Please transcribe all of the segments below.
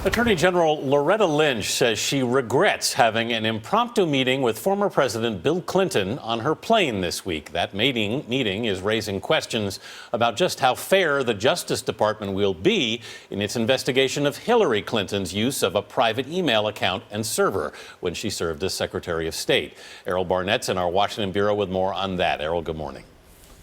Attorney General Loretta Lynch says she regrets having an impromptu meeting with former President Bill Clinton on her plane this week. That meeting is raising questions about just how fair the Justice Department will be in its investigation of Hillary Clinton's use of a private email account and server when she served as Secretary of State. Errol Barnett's in our Washington Bureau with more on that. Errol, good morning.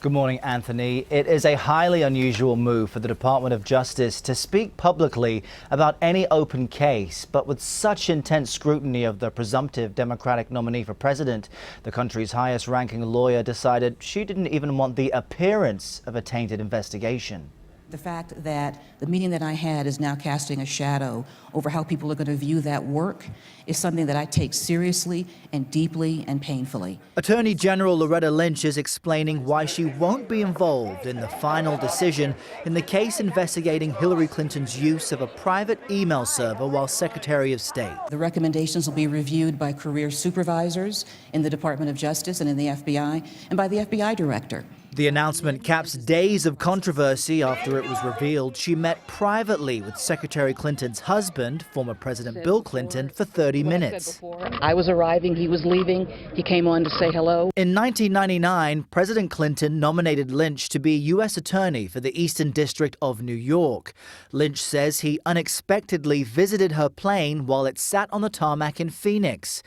Good morning, Anthony. It is a highly unusual move for the Department of Justice to speak publicly about any open case, but with such intense scrutiny of the presumptive Democratic nominee for president, the country's highest-ranking lawyer decided she didn't even want the appearance of a tainted investigation. The fact that the meeting that I had is now casting a shadow over how people are going to view that work is something that I take seriously and deeply and painfully. Attorney General Loretta Lynch is explaining why she won't be involved in the final decision in the case investigating Hillary Clinton's use of a private email server while Secretary of State. The recommendations will be reviewed by career supervisors in the Department of Justice and in the FBI, and by the FBI director. The announcement caps days of controversy after it was revealed she met privately with Secretary Clinton's husband, former President Bill Clinton, for 30 minutes. I was arriving, he was leaving, he came on to say hello. In 1999, President Clinton nominated Lynch to be U.S. Attorney for the Eastern District of New York. Lynch says he unexpectedly visited her plane while it sat on the tarmac in Phoenix.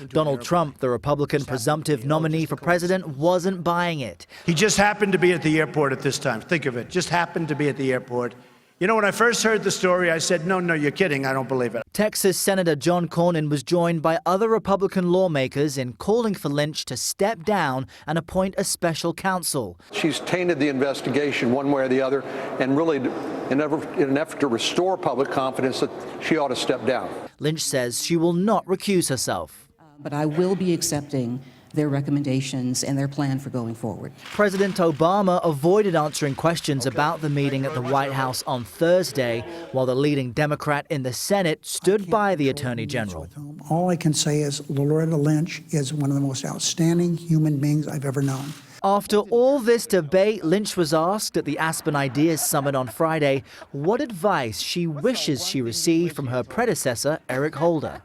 Donald Trump, the Republican presumptive nominee for president, wasn't buying it. He just happened to be at the airport at this time. Think of it. Just happened to be at the airport. You know, when I first heard the story, I said, no, you're kidding. I don't believe it. Texas Senator John Cornyn was joined by other Republican lawmakers in calling for Lynch to step down and appoint a special counsel. She's tainted the investigation one way or the other, and really, in an effort to restore public confidence, that she ought to step down. Lynch says she will not recuse herself. But I will be accepting their recommendations and their plan for going forward. President Obama avoided answering questions about the meeting at the White House on Thursday, while the leading Democrat in the Senate stood by the Attorney General. All I can say is Loretta Lynch is one of the most outstanding human beings I've ever known. After all this debate, Lynch was asked at the Aspen Ideas Summit on Friday what advice she wishes she received from her predecessor, Eric Holder.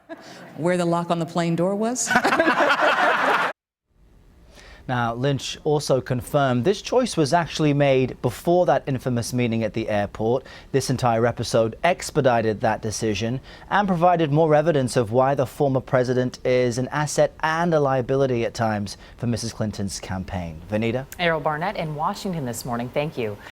Where the lock on the plane door was? Now, Lynch also confirmed this choice was actually made before that infamous meeting at the airport. This entire episode expedited that decision and provided more evidence of why the former president is an asset and a liability at times for Mrs. Clinton's campaign. Vanita? Errol Barnett in Washington this morning. Thank you.